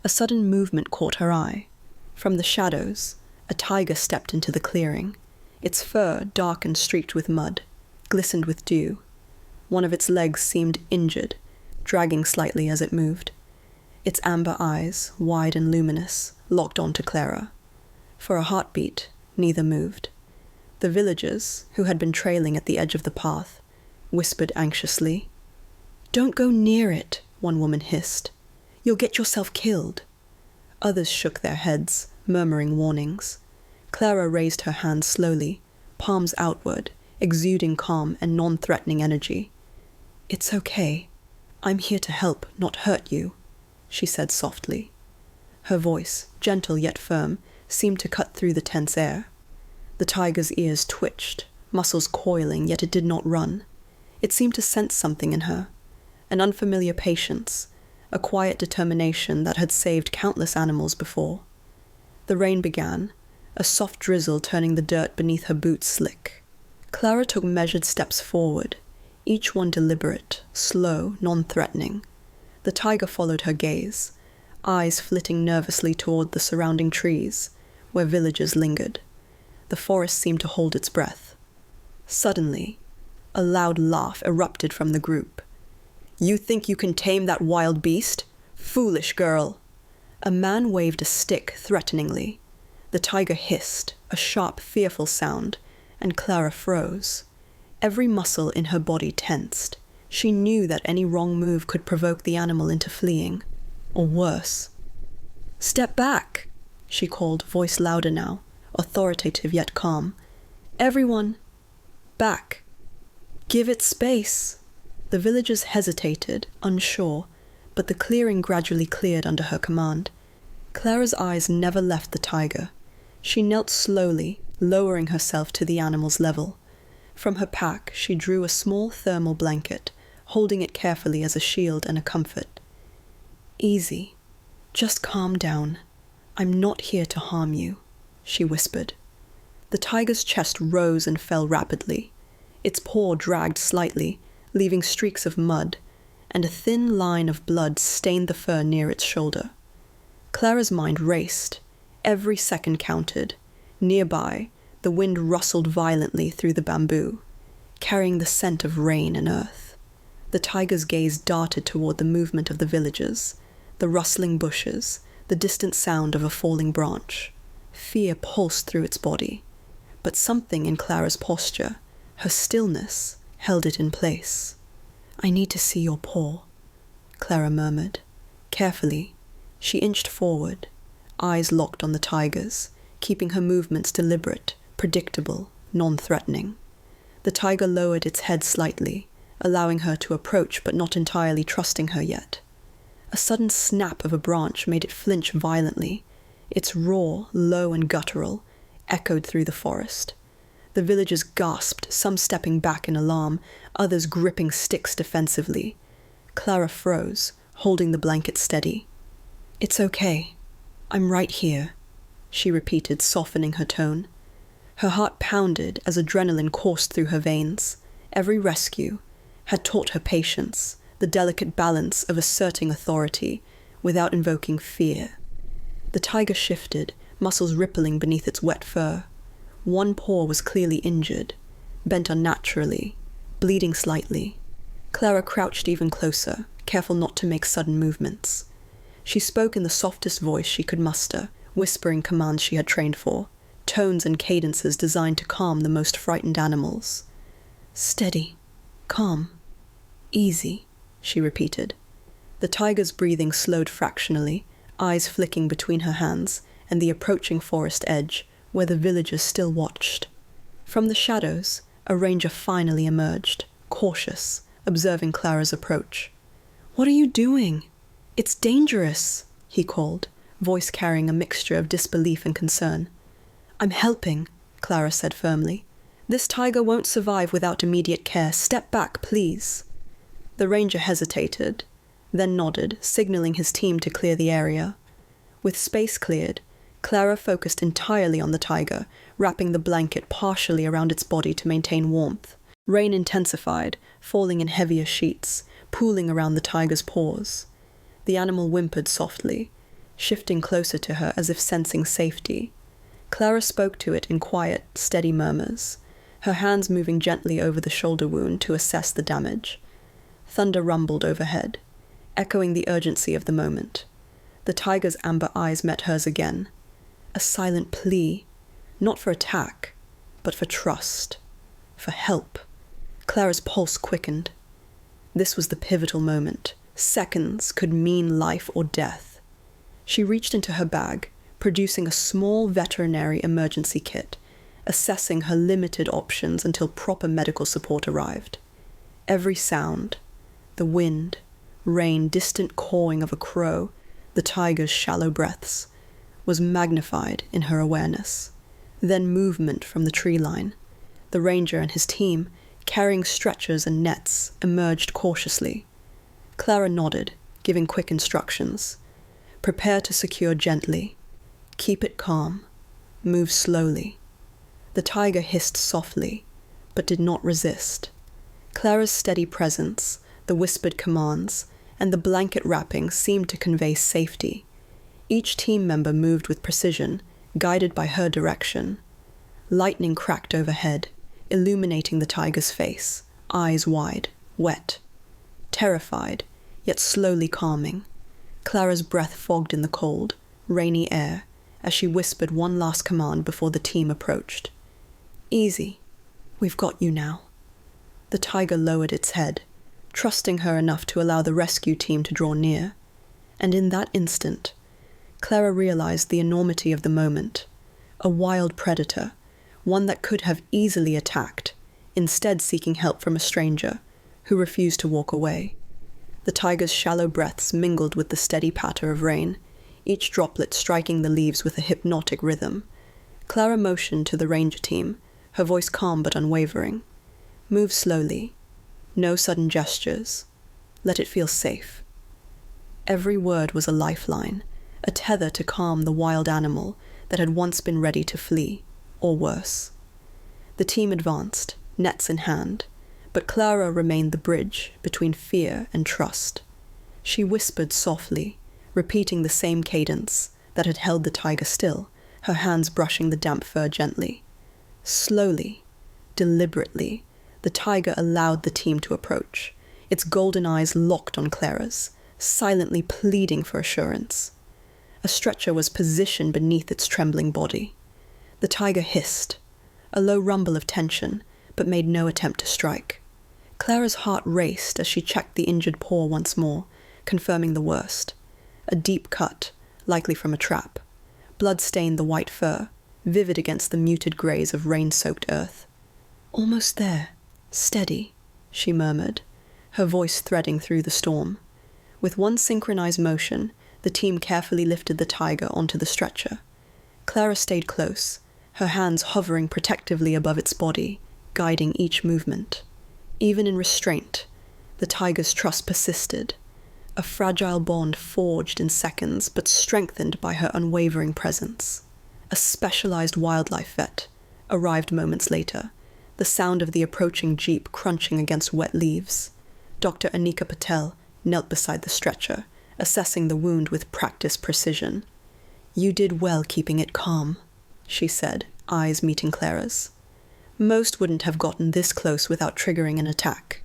A sudden movement caught her eye. From the shadows, a tiger stepped into the clearing. Its fur, dark and streaked with mud, glistened with dew. One of its legs seemed injured, dragging slightly as it moved. Its amber eyes, wide and luminous, locked onto Clara. For a heartbeat, neither moved. The villagers, who had been trailing at the edge of the path, whispered anxiously. "Don't go near it," one woman hissed. "You'll get yourself killed." Others shook their heads, murmuring warnings. Clara raised her hands slowly, palms outward, exuding calm and non-threatening energy. "It's okay. I'm here to help, not hurt you," she said softly. Her voice, gentle yet firm, seemed to cut through the tense air. The tiger's ears twitched, muscles coiling, yet it did not run. It seemed to sense something in her, an unfamiliar patience, a quiet determination that had saved countless animals before. The rain began, a soft drizzle turning the dirt beneath her boots slick. Clara took measured steps forward, each one deliberate, slow, non-threatening. The tiger followed her gaze, eyes flitting nervously toward the surrounding trees, where villagers lingered. The forest seemed to hold its breath. Suddenly, a loud laugh erupted from the group. "You think you can tame that wild beast? Foolish girl!" A man waved a stick threateningly. The tiger hissed, a sharp, fearful sound, and Clara froze. Every muscle in her body tensed. She knew that any wrong move could provoke the animal into fleeing, or worse. "Step back," she called, voice louder now, authoritative yet calm. "Everyone, back. Give it space." The villagers hesitated, unsure, but the clearing gradually cleared under her command. Clara's eyes never left the tiger. She knelt slowly, lowering herself to the animal's level. From her pack, she drew a small thermal blanket, holding it carefully as a shield and a comfort. "Easy. Just calm down. I'm not here to harm you," she whispered. The tiger's chest rose and fell rapidly. Its paw dragged slightly, leaving streaks of mud, and a thin line of blood stained the fur near its shoulder. Clara's mind raced. Every second counted. Nearby, the wind rustled violently through the bamboo, carrying the scent of rain and earth. The tiger's gaze darted toward the movement of the villagers, the rustling bushes, the distant sound of a falling branch. Fear pulsed through its body, but something in Clara's posture, her stillness, held it in place. "I need to see your paw," Clara murmured. Carefully, she inched forward, eyes locked on the tiger's, keeping her movements deliberate, predictable, non-threatening. The tiger lowered its head slightly, allowing her to approach but not entirely trusting her yet. A sudden snap of a branch made it flinch violently. Its roar, low and guttural, echoed through the forest. The villagers gasped, some stepping back in alarm, others gripping sticks defensively. Clara froze, holding the blanket steady. "It's okay. I'm right here," she repeated, softening her tone. Her heart pounded as adrenaline coursed through her veins. Every rescue had taught her patience, the delicate balance of asserting authority without invoking fear. The tiger shifted, muscles rippling beneath its wet fur. One paw was clearly injured, bent unnaturally, bleeding slightly. Clara crouched even closer, careful not to make sudden movements. She spoke in the softest voice she could muster, whispering commands she had trained for, tones and cadences designed to calm the most frightened animals. "Steady, calm, easy," she repeated. The tiger's breathing slowed fractionally, eyes flicking between her hands and the approaching forest edge, where the villagers still watched. From the shadows, a ranger finally emerged, cautious, observing Clara's approach. "What are you doing? It's dangerous," he called, voice carrying a mixture of disbelief and concern. "I'm helping," Clara said firmly. "This tiger won't survive without immediate care. Step back, please." The ranger hesitated, then nodded, signaling his team to clear the area. With space cleared, Clara focused entirely on the tiger, wrapping the blanket partially around its body to maintain warmth. Rain intensified, falling in heavier sheets, pooling around the tiger's paws. The animal whimpered softly, shifting closer to her as if sensing safety. Clara spoke to it in quiet, steady murmurs, her hands moving gently over the shoulder wound to assess the damage. Thunder rumbled overhead, echoing the urgency of the moment. The tiger's amber eyes met hers again. A silent plea, not for attack, but for trust, for help. Clara's pulse quickened. This was the pivotal moment. Seconds could mean life or death. She reached into her bag, producing a small veterinary emergency kit, assessing her limited options until proper medical support arrived. Every sound, the wind, rain, distant cawing of a crow, the tiger's shallow breaths, was magnified in her awareness. Then movement from the tree line. The ranger and his team, carrying stretchers and nets, emerged cautiously. Clara nodded, giving quick instructions. Prepare to secure gently. Keep it calm. Move slowly. The tiger hissed softly, but did not resist. Clara's steady presence, the whispered commands, and the blanket wrapping seemed to convey safety. Each team member moved with precision, guided by her direction. Lightning cracked overhead, illuminating the tiger's face, eyes wide, wet. Terrified, yet slowly calming. Clara's breath fogged in the cold, rainy air as she whispered one last command before the team approached. Easy. We've got you now. The tiger lowered its head, trusting her enough to allow the rescue team to draw near. And in that instant, Clara realized the enormity of the moment. A wild predator, one that could have easily attacked, instead seeking help from a stranger who refused to walk away. The tiger's shallow breaths mingled with the steady patter of rain, each droplet striking the leaves with a hypnotic rhythm. Clara motioned to the ranger team, her voice calm but unwavering. Move slowly. No sudden gestures. Let it feel safe. Every word was a lifeline, a tether to calm the wild animal that had once been ready to flee, or worse. The team advanced, nets in hand, but Clara remained the bridge between fear and trust. She whispered softly, repeating the same cadence that had held the tiger still, her hands brushing the damp fur gently. Slowly, deliberately, the tiger allowed the team to approach, its golden eyes locked on Clara's, silently pleading for assurance. A stretcher was positioned beneath its trembling body. The tiger hissed, a low rumble of tension, but made no attempt to strike. Clara's heart raced as she checked the injured paw once more, confirming the worst. A deep cut, likely from a trap. Blood stained the white fur, vivid against the muted greys of rain-soaked earth. Almost there. Steady, she murmured, her voice threading through the storm. With one synchronized motion, the team carefully lifted the tiger onto the stretcher. Clara stayed close, her hands hovering protectively above its body, guiding each movement. Even in restraint, the tiger's trust persisted, a fragile bond forged in seconds but strengthened by her unwavering presence. A specialized wildlife vet arrived moments later, the sound of the approaching jeep crunching against wet leaves. Dr. Anika Patel knelt beside the stretcher, assessing the wound with practiced precision. You did well keeping it calm, she said, eyes meeting Clara's. Most wouldn't have gotten this close without triggering an attack.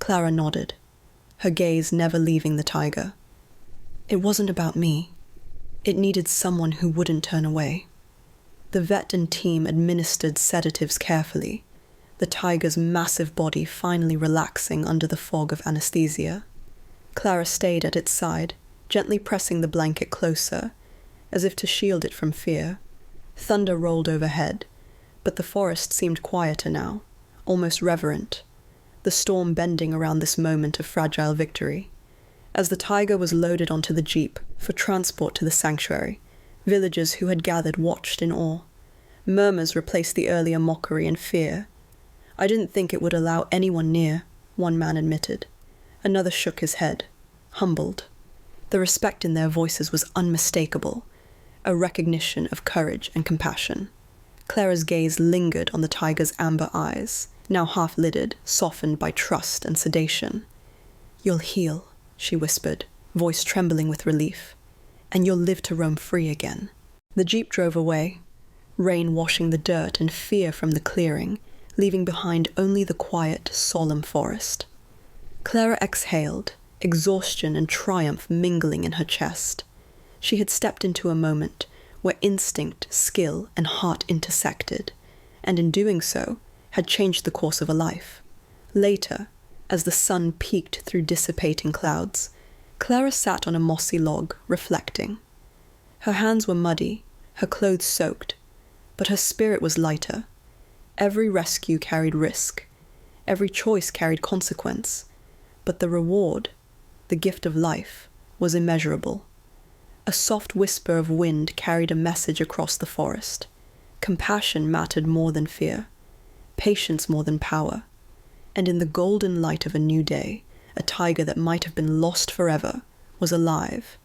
Clara nodded, her gaze never leaving the tiger. It wasn't about me. It needed someone who wouldn't turn away. The vet and team administered sedatives carefully, the tiger's massive body finally relaxing under the fog of anesthesia. Clara stayed at its side, gently pressing the blanket closer, as if to shield it from fear. Thunder rolled overhead, but the forest seemed quieter now, almost reverent, the storm bending around this moment of fragile victory. As the tiger was loaded onto the jeep for transport to the sanctuary, villagers who had gathered watched in awe. Murmurs replaced the earlier mockery and fear. I didn't think it would allow anyone near, one man admitted. Another shook his head, humbled. The respect in their voices was unmistakable, a recognition of courage and compassion. Clara's gaze lingered on the tiger's amber eyes, now half-lidded, softened by trust and sedation. You'll heal, she whispered, voice trembling with relief. and you'll live to roam free again. The jeep drove away, rain washing the dirt and fear from the clearing, leaving behind only the quiet, solemn forest. Clara exhaled, exhaustion and triumph mingling in her chest. She had stepped into a moment where instinct, skill, and heart intersected, and in doing so, had changed the course of a life. Later, as the sun peeked through dissipating clouds, Clara sat on a mossy log, reflecting. Her hands were muddy, her clothes soaked, but her spirit was lighter. Every rescue carried risk, every choice carried consequence, but the reward, the gift of life, was immeasurable. A soft whisper of wind carried a message across the forest. Compassion mattered more than fear, patience more than power, and in the golden light of a new day, a tiger that might have been lost forever was alive,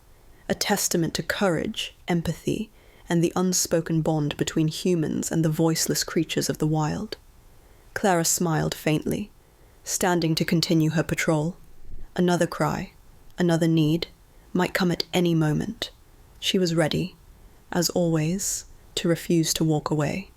a testament to courage, empathy, and the unspoken bond between humans and the voiceless creatures of the wild. Clara smiled faintly, standing to continue her patrol. Another cry, another need, might come at any moment. She was ready, as always, to refuse to walk away.